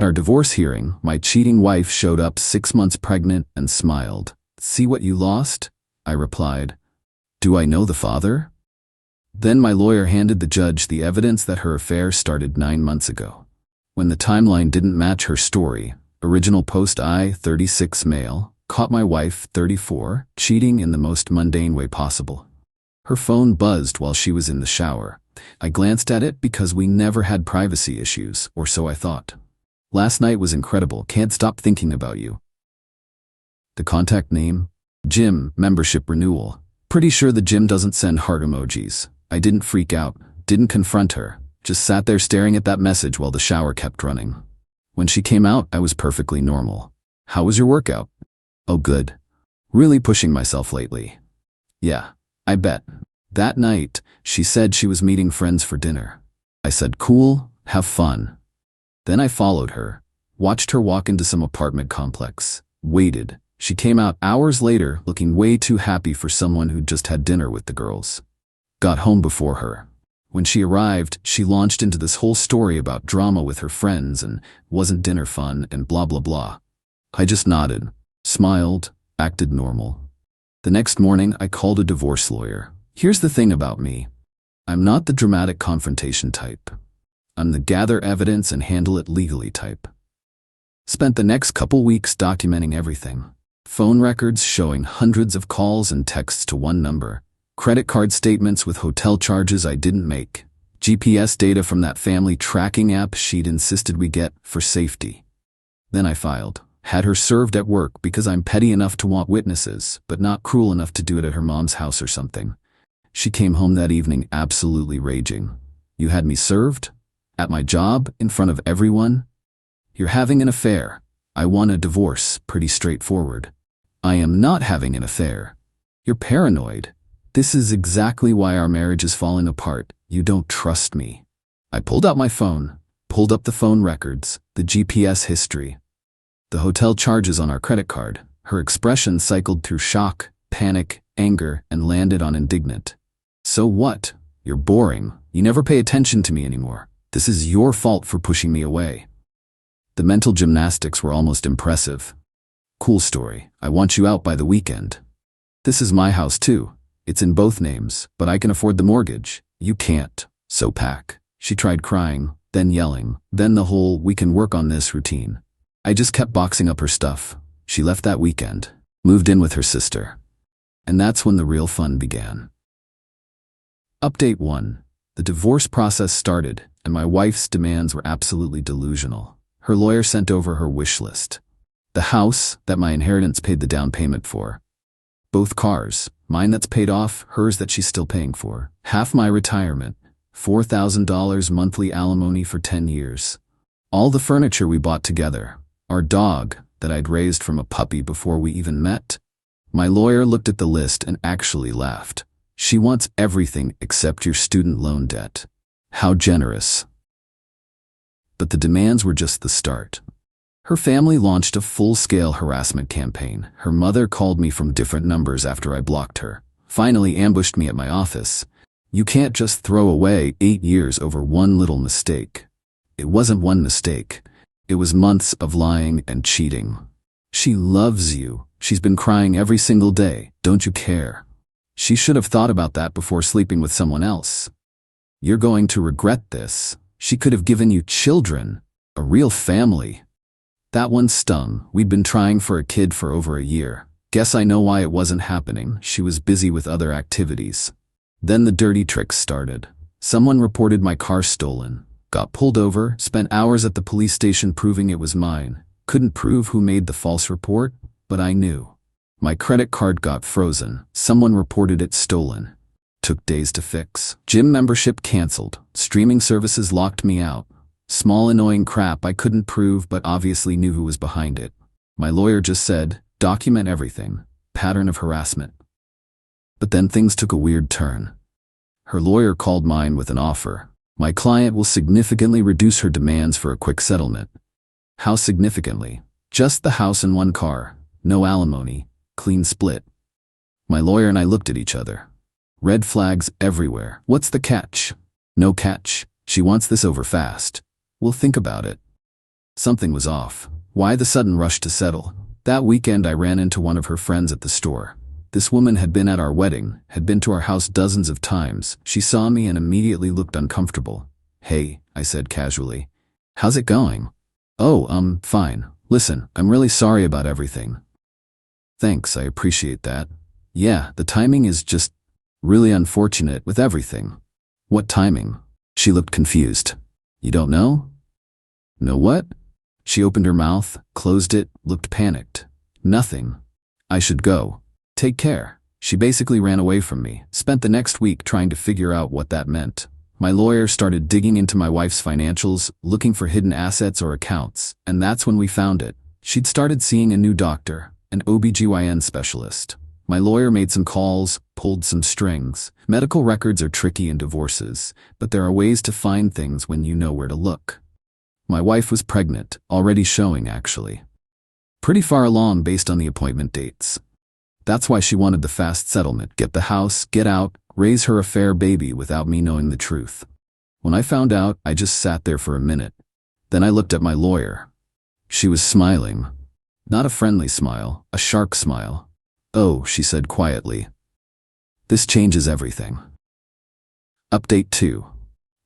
our divorce hearing, my cheating wife showed up 6 months pregnant and smiled. "See what you lost?" I replied. "Do I know the father?" Then my lawyer handed the judge the evidence that her affair started 9 months ago. When the timeline didn't match her story, original post I, 36 male, caught my wife, 34, cheating in the most mundane way possible. Her phone buzzed while she was in the shower. I glanced at it because we never had privacy issues, or so I thought. "Last night was incredible, can't stop thinking about you." The contact name? Gym, membership renewal. Pretty sure the gym doesn't send heart emojis. I didn't freak out, didn't confront her, just sat there staring at that message while the shower kept running. When she came out, I was perfectly normal. "How was your workout?" "Oh, good. Really pushing myself lately." "Yeah, I bet." That night, she said she was meeting friends for dinner. I said, "Cool, have fun." Then I followed her, watched her walk into some apartment complex, waited. She came out hours later looking way too happy for someone who'd just had dinner with the girls. Got home before her. When she arrived, she launched into this whole story about drama with her friends and wasn't dinner fun and blah blah blah. I just nodded, smiled, acted normal. The next morning, I called a divorce lawyer. Here's the thing about me. I'm not the dramatic confrontation type. I'm the gather evidence and handle it legally type. Spent the next couple weeks documenting everything. Phone records showing hundreds of calls and texts to one number. Credit card statements with hotel charges I didn't make. GPS data from that family tracking app she'd insisted we get for safety. Then I filed. Had her served at work because I'm petty enough to want witnesses, but not cruel enough to do it at her mom's house or something. She came home that evening absolutely raging. "You had me served? At my job? In front of everyone? You're having an affair. I want a divorce, pretty straightforward." "I am not having an affair. You're paranoid. This is exactly why our marriage is falling apart. You don't trust me." I pulled out my phone, pulled up the phone records, the GPS history, the hotel charges on our credit card. Her expression cycled through shock, panic, anger, and landed on indignant. "So what? You're boring. You never pay attention to me anymore. This is your fault for pushing me away." The mental gymnastics were almost impressive. "Cool story. I want you out by the weekend." "This is my house too. It's in both names, but I can afford the mortgage. You can't, so pack." She tried crying, then yelling, then the whole "we can work on this" routine. I just kept boxing up her stuff. She left that weekend, moved in with her sister. And that's when the real fun began. Update 1. The divorce process started, and my wife's demands were absolutely delusional. Her lawyer sent over her wish list. The house that my inheritance paid the down payment for. Both cars, mine that's paid off, hers that she's still paying for. Half my retirement, $4,000 monthly alimony for 10 years. All the furniture we bought together. Our dog that I'd raised from a puppy before we even met. My lawyer looked at the list and actually laughed. "She wants everything except your student loan debt. How generous." But the demands were just the start. Her family launched a full-scale harassment campaign. Her mother called me from different numbers after I blocked her. Finally ambushed me at my office. "You can't just throw away 8 years over one little mistake." It wasn't one mistake. It was months of lying and cheating. "She loves you. She's been crying every single day. Don't you care? She should have thought about that before sleeping with someone else. You're going to regret this. She could have given you children, a real family." That one stung. We'd been trying for a kid for over a year. Guess I know why it wasn't happening. She was busy with other activities. Then the dirty tricks started. Someone reported my car stolen. Got pulled over, spent hours at the police station proving it was mine. Couldn't prove who made the false report, but I knew. My credit card got frozen. Someone reported it stolen. Took days to fix. Gym membership canceled. Streaming services locked me out. Small annoying crap I couldn't prove but obviously knew who was behind it. My lawyer just said, "Document everything. Pattern of harassment." But then things took a weird turn. Her lawyer called mine with an offer. My client will significantly reduce her demands for a quick settlement. How significantly? Just the house and one car. No alimony. Clean split. My lawyer and I looked at each other. Red flags everywhere. What's the catch? No catch. She wants this over fast. We'll think about it. Something was off. Why the sudden rush to settle? That weekend I ran into one of her friends at the store. This woman had been at our wedding, had been to our house dozens of times. She saw me and immediately looked uncomfortable. "Hey," I said casually. "How's it going?" "Oh, fine. Listen, I'm really sorry about everything." "Thanks, I appreciate that." "Yeah, the timing is just really unfortunate with everything." "What timing?" She looked confused. "You don't know?" "Know what?" She opened her mouth, closed it, looked panicked. "Nothing. I should go. Take care." She basically ran away from me, spent the next week trying to figure out what that meant. My lawyer started digging into my wife's financials, looking for hidden assets or accounts, and that's when we found it. She'd started seeing a new doctor, an OBGYN specialist. My lawyer made some calls, pulled some strings. Medical records are tricky in divorces, but there are ways to find things when you know where to look. My wife was pregnant, already showing actually. Pretty far along based on the appointment dates. That's why she wanted the fast settlement, get the house, get out, raise her affair baby without me knowing the truth. When I found out, I just sat there for a minute. Then I looked at my lawyer. She was smiling. Not a friendly smile, a shark smile. "Oh," she said quietly. "This changes everything." Update 2.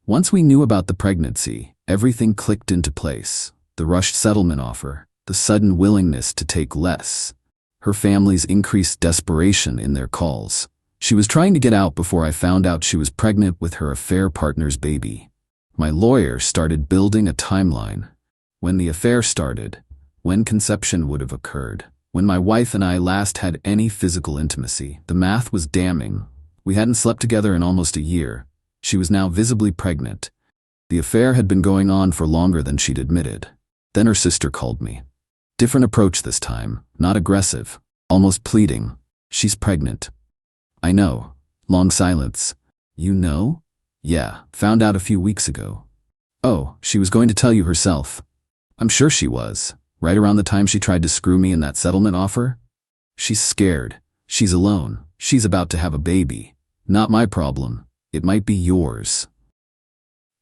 Once we knew about the pregnancy, everything clicked into place. The rushed settlement offer, the sudden willingness to take less, her family's increased desperation in their calls. She was trying to get out before I found out she was pregnant with her affair partner's baby. My lawyer started building a timeline. When the affair started, when conception would have occurred, when my wife and I last had any physical intimacy. The math was damning. We hadn't slept together in almost a year. She was now visibly pregnant. The affair had been going on for longer than she'd admitted. Then her sister called me. Different approach this time, not aggressive, almost pleading. "She's pregnant." "I know." Long silence. "You know?" "Yeah, found out a few weeks ago." "Oh, she was going to tell you herself." "I'm sure she was. Right around the time she tried to screw me in that settlement offer." "She's scared. She's alone. She's about to have a baby. Not my problem. It might be yours."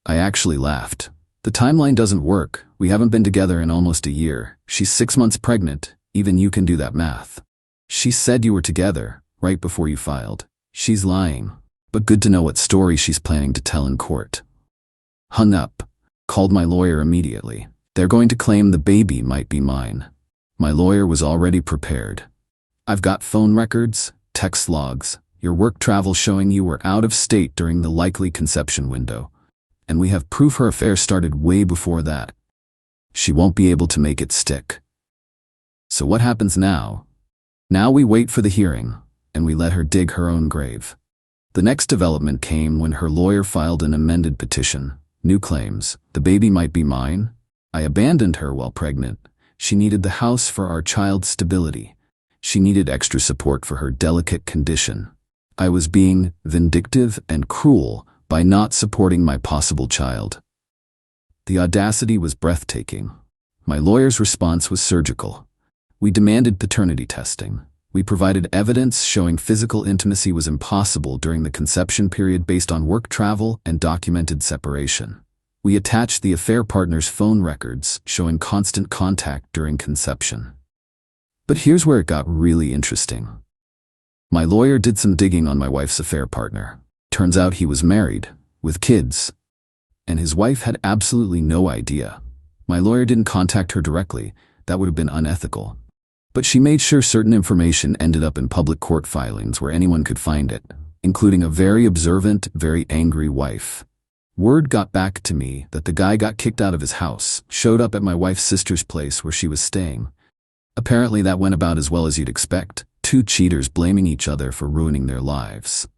I actually laughed. "The timeline doesn't work. We haven't been together in almost a year. She's 6 months pregnant. Even you can do that math." "She said you were together, right before you filed." "She's lying. But good to know what story she's planning to tell in court." Hung up. Called my lawyer immediately. "They're going to claim the baby might be mine." My lawyer was already prepared. "I've got phone records, text logs, your work travel showing you were out of state during the likely conception window. And we have proof her affair started way before that. She won't be able to make it stick." So what happens now? Now we wait for the hearing, and we let her dig her own grave. The next development came when her lawyer filed an amended petition. New claims. The baby might be mine. I abandoned her while pregnant. She needed the house for our child's stability. She needed extra support for her delicate condition. I was being vindictive and cruel by not supporting my possible child. The audacity was breathtaking. My lawyer's response was surgical. We demanded paternity testing. We provided evidence showing physical intimacy was impossible during the conception period based on work travel and documented separation. We attached the affair partner's phone records showing constant contact during conception. But here's where it got really interesting. My lawyer did some digging on my wife's affair partner. Turns out he was married, with kids. And his wife had absolutely no idea. My lawyer didn't contact her directly. That would have been unethical. But she made sure certain information ended up in public court filings where anyone could find it, including a very observant, very angry wife. Word got back to me that the guy got kicked out of his house, showed up at my wife's sister's place where she was staying. Apparently that went about as well as you'd expect, two cheaters blaming each other for ruining their lives.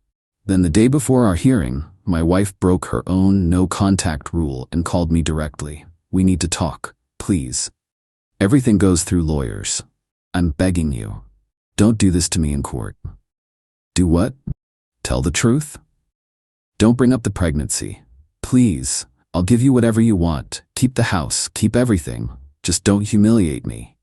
Then the day before our hearing, my wife broke her own no-contact rule and called me directly. "We need to talk, please. Everything goes through lawyers. I'm begging you. Don't do this to me in court." "Do what?" "Tell the truth. Don't bring up the pregnancy. Please, I'll give you whatever you want. Keep the house, keep everything. Just don't humiliate me.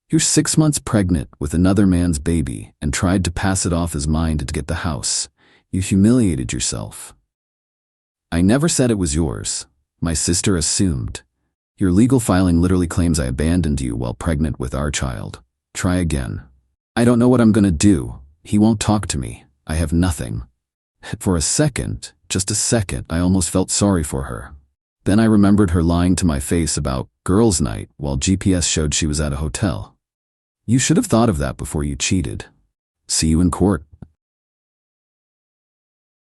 You're 6 months pregnant with another man's baby and tried to pass it off as mine to get the house. You humiliated yourself." "I never said it was yours." My sister assumed. Your legal filing literally claims I abandoned you while pregnant with our child. Try again. I don't know what I'm gonna do. He won't talk to me. I have nothing. For a second, just a second, I almost felt sorry for her. Then I remembered her lying to my face about girls' night while GPS showed she was at a hotel. You should have thought of that before you cheated. See you in court.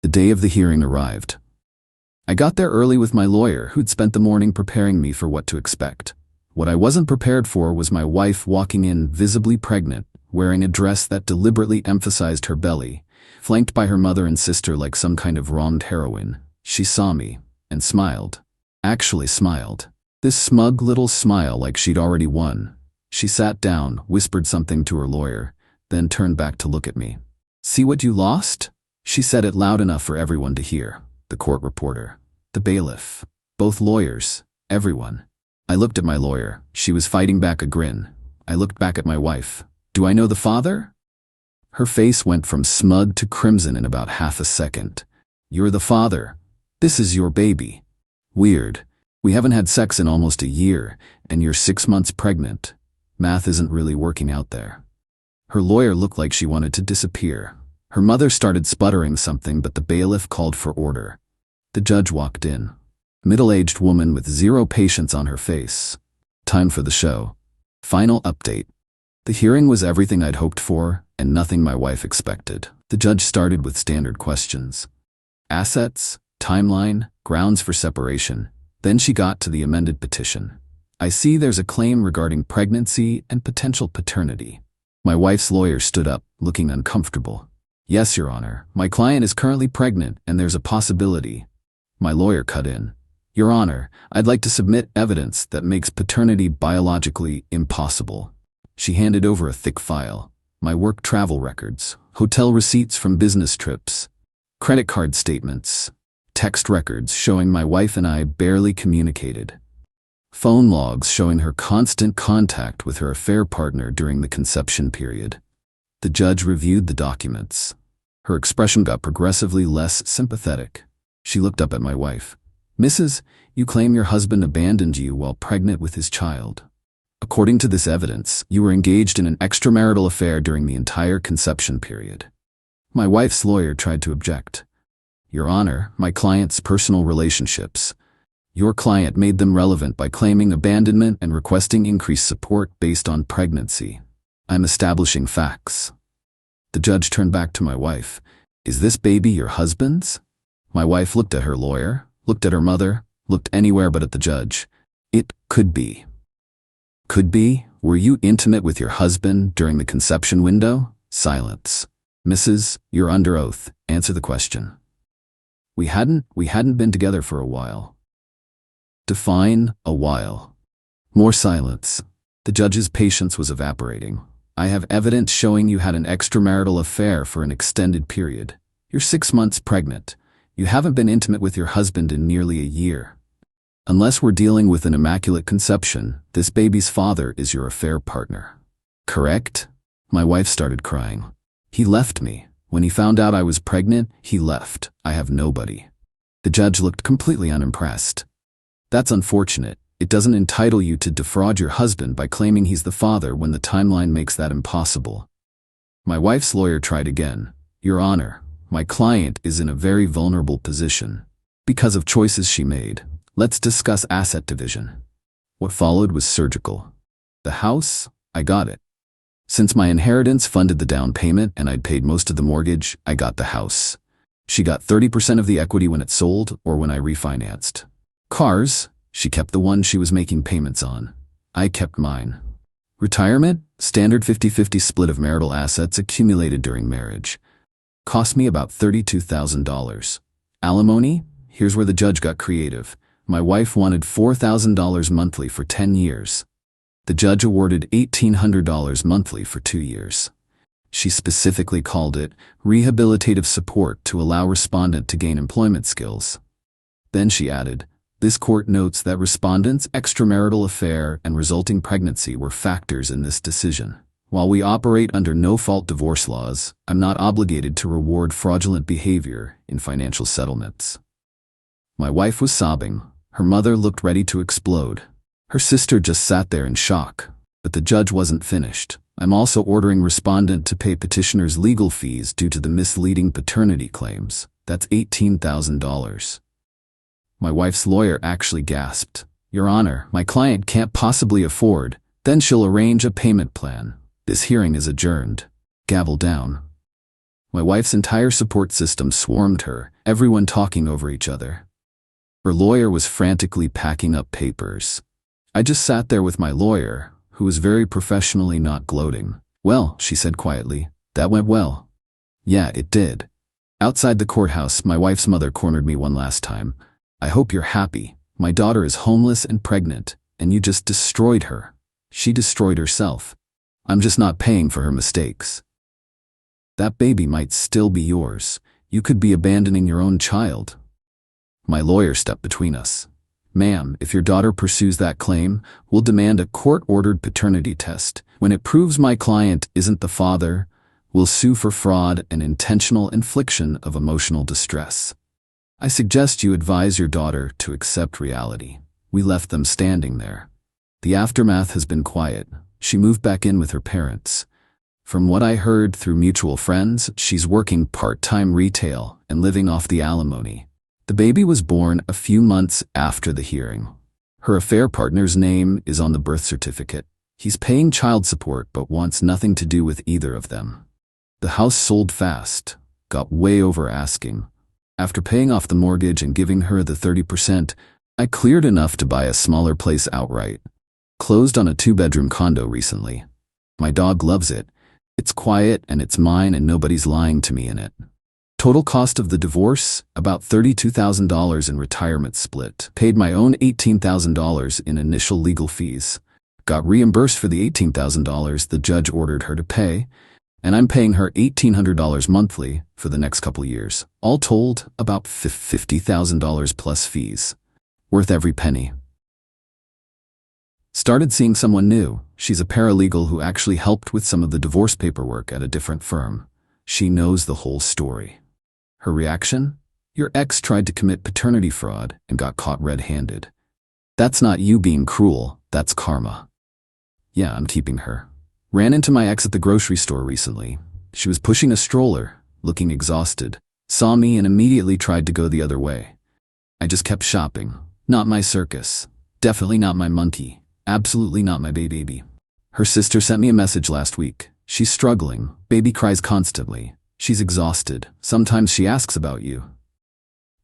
The day of the hearing arrived. I got there early with my lawyer, who'd spent the morning preparing me for what to expect. What I wasn't prepared for was my wife walking in visibly pregnant, wearing a dress that deliberately emphasized her belly, flanked by her mother and sister like some kind of wronged heroine. She saw me and smiled. Actually smiled. This smug little smile like she'd already won. She sat down, whispered something to her lawyer, then turned back to look at me. See what you lost? She said it loud enough for everyone to hear. The court reporter, the bailiff, both lawyers, everyone. I looked at my lawyer. She was fighting back a grin. I looked back at my wife. Do I know the father? Her face went from smug to crimson in about half a second. You're the father. This is your baby. Weird. We haven't had sex in almost a year, and you're 6 months pregnant. Math isn't really working out there. Her lawyer looked like she wanted to disappear. Her mother started sputtering something, but the bailiff called for order. The judge walked in. Middle-aged woman with zero patience on her face. Time for the show. Final update. The hearing was everything I'd hoped for, and nothing my wife expected. The judge started with standard questions. Assets, timeline, grounds for separation. Then she got to the amended petition. I see there's a claim regarding pregnancy and potential paternity. My wife's lawyer stood up, looking uncomfortable. Yes, Your Honor, my client is currently pregnant and there's a possibility. My lawyer cut in. Your Honor, I'd like to submit evidence that makes paternity biologically impossible. She handed over a thick file. My work travel records, hotel receipts from business trips, credit card statements, text records showing my wife and I barely communicated, phone logs showing her constant contact with her affair partner during the conception period. The judge reviewed the documents. Her expression got progressively less sympathetic. She looked up at my wife. Mrs., you claim your husband abandoned you while pregnant with his child. According to this evidence, you were engaged in an extramarital affair during the entire conception period. My wife's lawyer tried to object. Your Honor, my client's personal relationships. Your client made them relevant by claiming abandonment and requesting increased support based on pregnancy. I'm establishing facts. The judge turned back to my wife. Is this baby your husband's? My wife looked at her lawyer, looked at her mother, looked anywhere but at the judge. It could be. Could be? Were you intimate with your husband during the conception window? Silence. Mrs., you're under oath. Answer the question. We hadn't been together for a while. Define a while. More silence. The judge's patience was evaporating. I have evidence showing you had an extramarital affair for an extended period. You're 6 months pregnant. You haven't been intimate with your husband in nearly a year. Unless we're dealing with an immaculate conception, this baby's father is your affair partner. Correct? My wife started crying. He left me. When he found out I was pregnant, he left. I have nobody. The judge looked completely unimpressed. That's unfortunate. It doesn't entitle you to defraud your husband by claiming he's the father when the timeline makes that impossible. My wife's lawyer tried again. Your Honor, my client is in a very vulnerable position because of choices she made. Let's discuss asset division. What followed was surgical. The house, I got it. Since my inheritance funded the down payment and I'd paid most of the mortgage, I got the house. She got 30% of the equity when it sold or when I refinanced. Cars, she kept the one she was making payments on. I kept mine. Retirement, standard 50-50 split of marital assets accumulated during marriage. Cost me about $32,000. Alimony, here's where the judge got creative. My wife wanted $4,000 monthly for 10 years. The judge awarded $1,800 monthly for 2 years. She specifically called it rehabilitative support to allow respondent to gain employment skills. Then she added, this court notes that respondent's extramarital affair and resulting pregnancy were factors in this decision. While we operate under no-fault divorce laws, I'm not obligated to reward fraudulent behavior in financial settlements. My wife was sobbing. Her mother looked ready to explode. Her sister just sat there in shock. But the judge wasn't finished. I'm also ordering respondent to pay petitioner's legal fees due to the misleading paternity claims. That's $18,000. My wife's lawyer actually gasped. Your Honor, my client can't possibly afford. Then she'll arrange a payment plan. This hearing is adjourned. Gavel down. My wife's entire support system swarmed her, everyone talking over each other. Her lawyer was frantically packing up papers. I just sat there with my lawyer, who was very professionally not gloating. Well, she said quietly, that went well. Yeah, it did. Outside the courthouse, my wife's mother cornered me one last time. I hope you're happy. My daughter is homeless and pregnant, and you just destroyed her. She destroyed herself. I'm just not paying for her mistakes. That baby might still be yours. You could be abandoning your own child. My lawyer stepped between us. Ma'am, if your daughter pursues that claim, we'll demand a court-ordered paternity test. When it proves my client isn't the father, we'll sue for fraud and intentional infliction of emotional distress. I suggest you advise your daughter to accept reality. We left them standing there. The aftermath has been quiet. She moved back in with her parents. From what I heard through mutual friends, she's working part-time retail and living off the alimony. The baby was born a few months after the hearing. Her affair partner's name is on the birth certificate. He's paying child support but wants nothing to do with either of them. The house sold fast, got way over asking. After paying off the mortgage and giving her the 30%, I cleared enough to buy a smaller place outright. Closed on a 2-bedroom condo recently. My dog loves it. It's quiet and it's mine and nobody's lying to me in it. Total cost of the divorce, about $32,000 in retirement split. Paid my own $18,000 in initial legal fees. Got reimbursed for the $18,000 the judge ordered her to pay, and I'm paying her $1,800 monthly for the next couple years. All told, about $50,000 plus fees. Worth every penny. Started seeing someone new. She's a paralegal who actually helped with some of the divorce paperwork at a different firm. She knows the whole story. Her reaction? Your ex tried to commit paternity fraud and got caught red-handed. That's not you being cruel, that's karma. Yeah, I'm keeping her. Ran into my ex at the grocery store recently. She was pushing a stroller, looking exhausted. Saw me and immediately tried to go the other way. I just kept shopping. Not my circus. Definitely not my monkey. Absolutely not my baby. Her sister sent me a message last week. She's struggling. Baby cries constantly. She's exhausted. Sometimes she asks about you.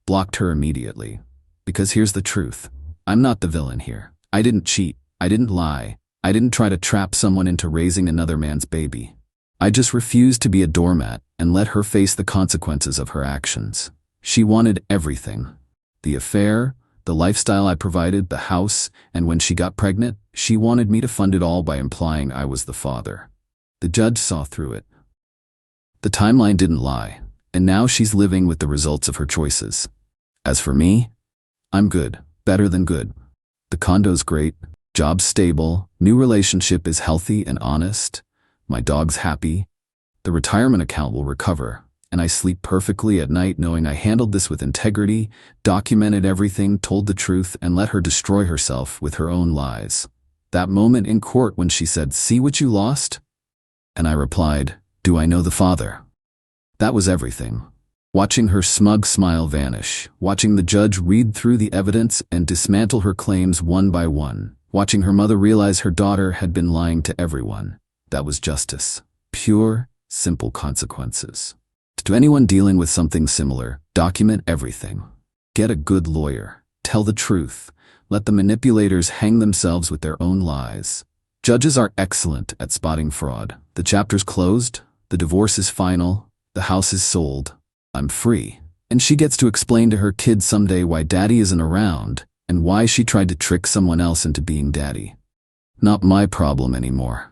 Blocked her immediately. Because here's the truth. I'm not the villain here. I didn't cheat. I didn't lie. I didn't try to trap someone into raising another man's baby. I just refused to be a doormat and let her face the consequences of her actions. She wanted everything. The affair, the lifestyle I provided, the house, and when she got pregnant, she wanted me to fund it all by implying I was the father. The judge saw through it. The timeline didn't lie, and now she's living with the results of her choices. As for me, I'm good, better than good. The condo's great, job's stable, new relationship is healthy and honest, my dog's happy, the retirement account will recover, and I sleep perfectly at night knowing I handled this with integrity, documented everything, told the truth, and let her destroy herself with her own lies. That moment in court when she said, "See what you lost?" And I replied, "Do I know the father?" That was everything. Watching her smug smile vanish, watching the judge read through the evidence and dismantle her claims one by one, watching her mother realize her daughter had been lying to everyone. That was justice. Pure, simple consequences. To anyone dealing with something similar, document everything. Get a good lawyer. Tell the truth. Let the manipulators hang themselves with their own lies. Judges are excellent at spotting fraud. The chapter's closed, the divorce is final, the house is sold. I'm free. And she gets to explain to her kids someday why daddy isn't around and why she tried to trick someone else into being daddy. Not my problem anymore.